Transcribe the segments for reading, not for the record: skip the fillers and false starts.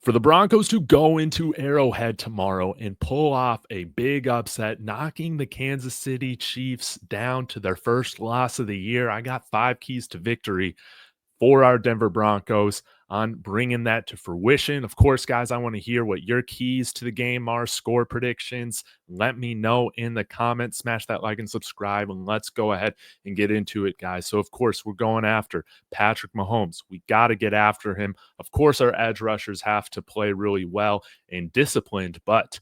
For the Broncos to go into Arrowhead tomorrow and pull off a big upset, knocking the Kansas City Chiefs down to their first loss of the year, I got 5 keys to victory for our Denver Broncos on bringing that to fruition. Of course, guys, I want to hear what your keys to the game are, score predictions. Let me know in the comments. Smash that like and subscribe, and let's go ahead and get into it, guys. So, of course, we're going after Patrick Mahomes. We got to get after him. Of course, our edge rushers have to play really well and disciplined, but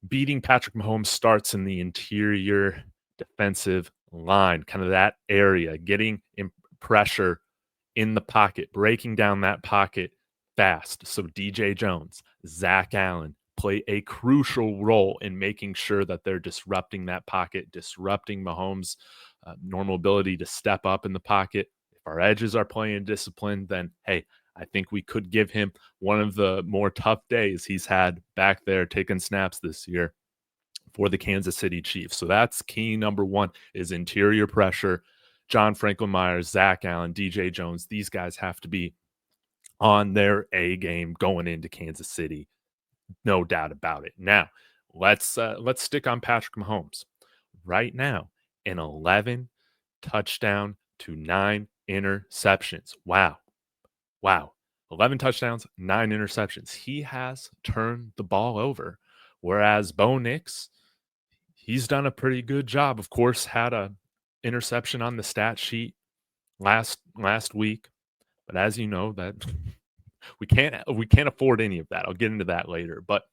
beating Patrick Mahomes starts in the interior defensive line, kind of that area, getting in pressure in the pocket, breaking down that pocket fast. So DJ Jones, Zach Allen play a crucial role in making sure that they're disrupting that pocket, disrupting Mahomes' normal ability to step up in the pocket. If our edges are playing disciplined, then hey, I think we could give him one of the more tough days he's had back there taking snaps this year for the Kansas City Chiefs. So that's key number one is interior pressure. John Franklin Myers, Zach Allen, DJ Jones, these guys have to be on their A game going into Kansas City. No doubt about it. Now, let's stick on Patrick Mahomes. Right now, an 11 touchdown to 9 interceptions. Wow. 11 touchdowns, 9 interceptions. He has turned the ball over. Whereas Bo Nix, he's done a pretty good job. Of course, had a interception on the stat sheet last week, but as you know, that we can't afford any of that. I'll get into that later. But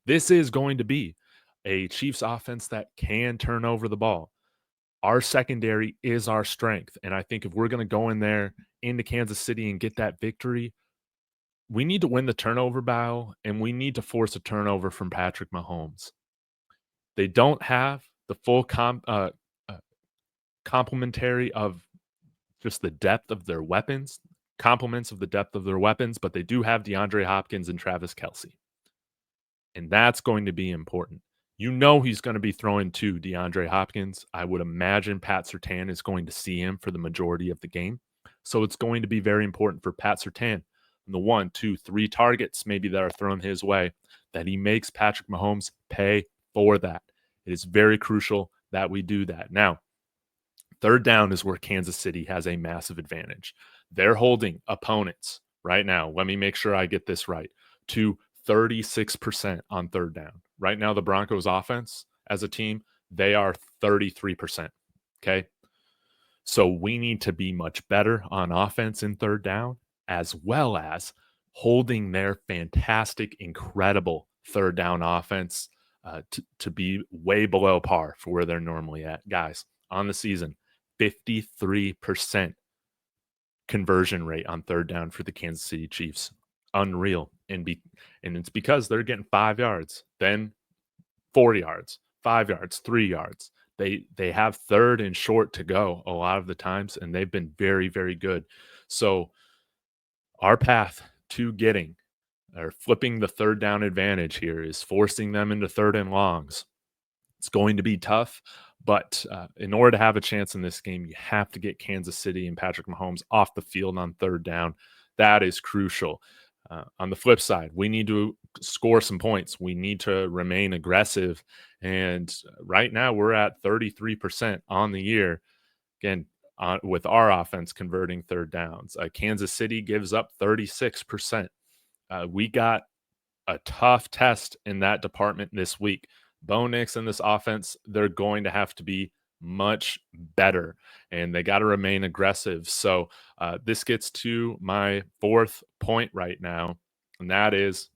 this is going to be a Chiefs offense that can turn over the ball. Our secondary is our strength, and I think if we're going to go in there into Kansas City and get that victory, we need to win the turnover battle, and we need to force a turnover from Patrick Mahomes. They don't have the full complementary of just the depth of their weapons, complements of the depth of their weapons, but they do have DeAndre Hopkins and Travis Kelce. And that's going to be important. You know he's going to be throwing to DeAndre Hopkins. I would imagine Pat Surtain is going to see him for the majority of the game. So it's going to be very important for Pat Surtain, the 1, 2, 3 targets maybe that are thrown his way, that he makes Patrick Mahomes pay for that. It is very crucial that we do that. Now, third down is where Kansas City has a massive advantage. They're holding opponents right now. Let me make sure I get this right. To 36% on third down. Right now, the Broncos offense as a team, they are 33%. Okay. So we need to be much better on offense in third down, as well as holding their fantastic, incredible third down offense to be way below par for where they're normally at. Guys, on the season, 53% conversion rate on third down for the Kansas City Chiefs. Unreal. And it's because they're getting 5 yards, then 4 yards, 5 yards, 3 yards. They have third and short to go a lot of the times, and they've been very, very good. So our path to getting or flipping the third down advantage here is forcing them into third and longs. It's going to be tough, but in order to have a chance in this game, you have to get Kansas City and Patrick Mahomes off the field on third down. That is crucial. On the flip side, we need to score some points. We need to remain aggressive. And right now we're at 33% on the year. Again, with our offense converting third downs. Kansas City gives up 36%. We got a tough test in that department this week. Bo Nix and this offense, they're going to have to be much better, and they got to remain aggressive. So this gets to my fourth point right now, and that is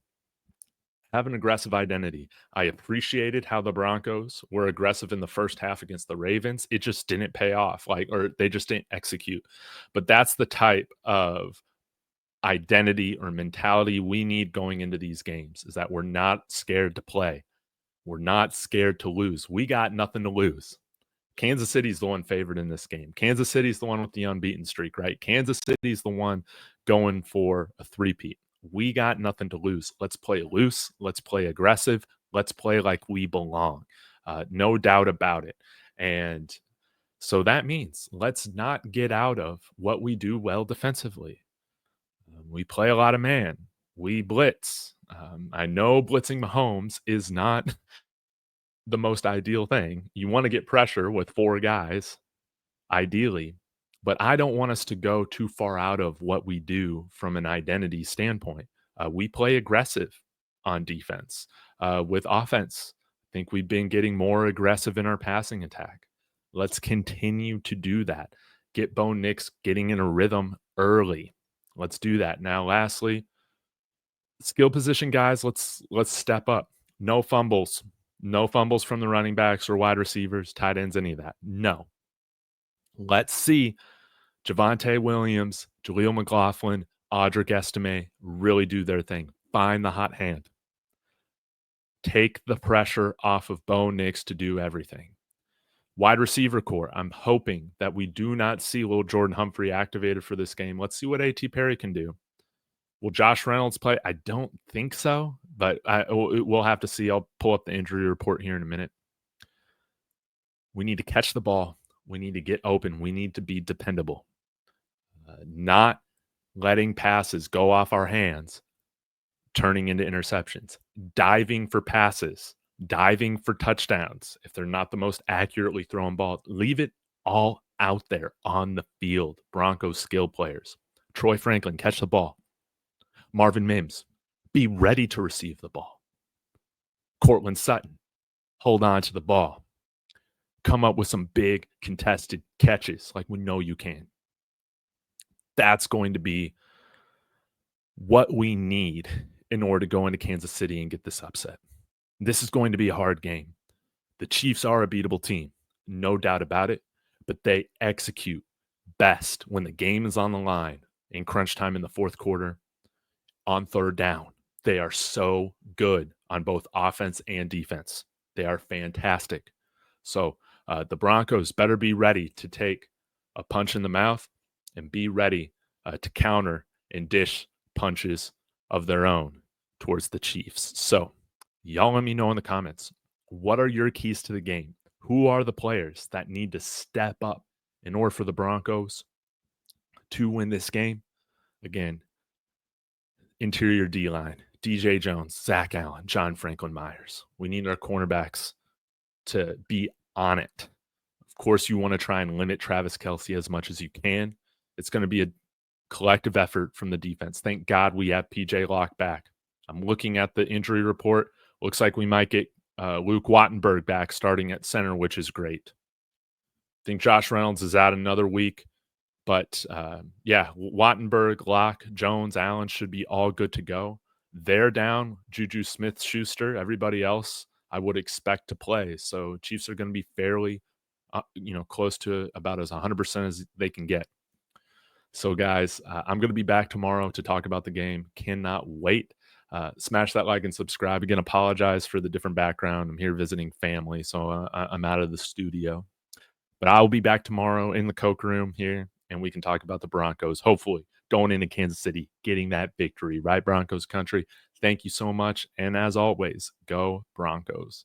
have an aggressive identity. I appreciated how the Broncos were aggressive in the first half against the Ravens. It just didn't pay off, or they just didn't execute. But that's the type of identity or mentality we need going into these games, is that we're not scared to play. We're not scared to lose. We got nothing to lose. Kansas City's the one favored in this game. Kansas City's the one with the unbeaten streak, right? Kansas City's the one going for a three-peat. We got nothing to lose. Let's play loose. Let's play aggressive. Let's play like we belong. No doubt about it. And so that means let's not get out of what we do well defensively. We play a lot of man. We blitz. I know blitzing Mahomes is not the most ideal thing. You want to get pressure with 4 guys, ideally, but I don't want us to go too far out of what we do from an identity standpoint. We play aggressive on defense. With offense, I think we've been getting more aggressive in our passing attack. Let's continue to do that. Get Bo Nix getting in a rhythm early. Let's do that. Now, lastly, skill position guys, let's step up. No fumbles. No fumbles from the running backs or wide receivers, tight ends, any of that. No. Let's see Javonte Williams, Jaleel McLaughlin, Audric Estime really do their thing. Find the hot hand. Take the pressure off of Bo Nix to do everything. Wide receiver core, I'm hoping that we do not see little Jordan Humphrey activated for this game. Let's see what A.T. Perry can do. Will Josh Reynolds play? I don't think so, but we'll have to see. I'll pull up the injury report here in a minute. We need to catch the ball. We need to get open. We need to be dependable. Not letting passes go off our hands, turning into interceptions, diving for passes, diving for touchdowns. If they're not the most accurately thrown ball, leave it all out there on the field. Broncos skill players. Troy Franklin, catch the ball. Marvin Mims, be ready to receive the ball. Cortland Sutton, hold on to the ball. Come up with some big contested catches like we know you can. That's going to be what we need in order to go into Kansas City and get this upset. This is going to be a hard game. The Chiefs are a beatable team, no doubt about it, but they execute best when the game is on the line in crunch time in the fourth quarter, on third down. They are so good on both offense and defense. They are fantastic. So the Broncos better be ready to take a punch in the mouth and be ready to counter and dish punches of their own towards the Chiefs. So y'all let me know in the comments, what are your keys to the game? Who are the players that need to step up in order for the Broncos to win this game? Again, interior D-line, DJ Jones, Zach Allen, John Franklin Myers. We need our cornerbacks to be on it. Of course, you want to try and limit Travis Kelce as much as you can. It's going to be a collective effort from the defense. Thank God we have PJ Locke back. I'm looking at the injury report. Looks like we might get Luke Wattenberg back starting at center, which is great. I think Josh Reynolds is out another week. But, Wattenberg, Locke, Jones, Allen should be all good to go. They're down. Juju Smith-Schuster, everybody else I would expect to play. So Chiefs are going to be fairly, close to about as 100% as they can get. So, guys, I'm going to be back tomorrow to talk about the game. Cannot wait. Smash that like and subscribe. Again, apologize for the different background. I'm here visiting family, so I'm out of the studio. But I will be back tomorrow in the Coke room here, and we can talk about the Broncos, hopefully going into Kansas City, getting that victory, right, Broncos country? Thank you so much. And as always, go Broncos.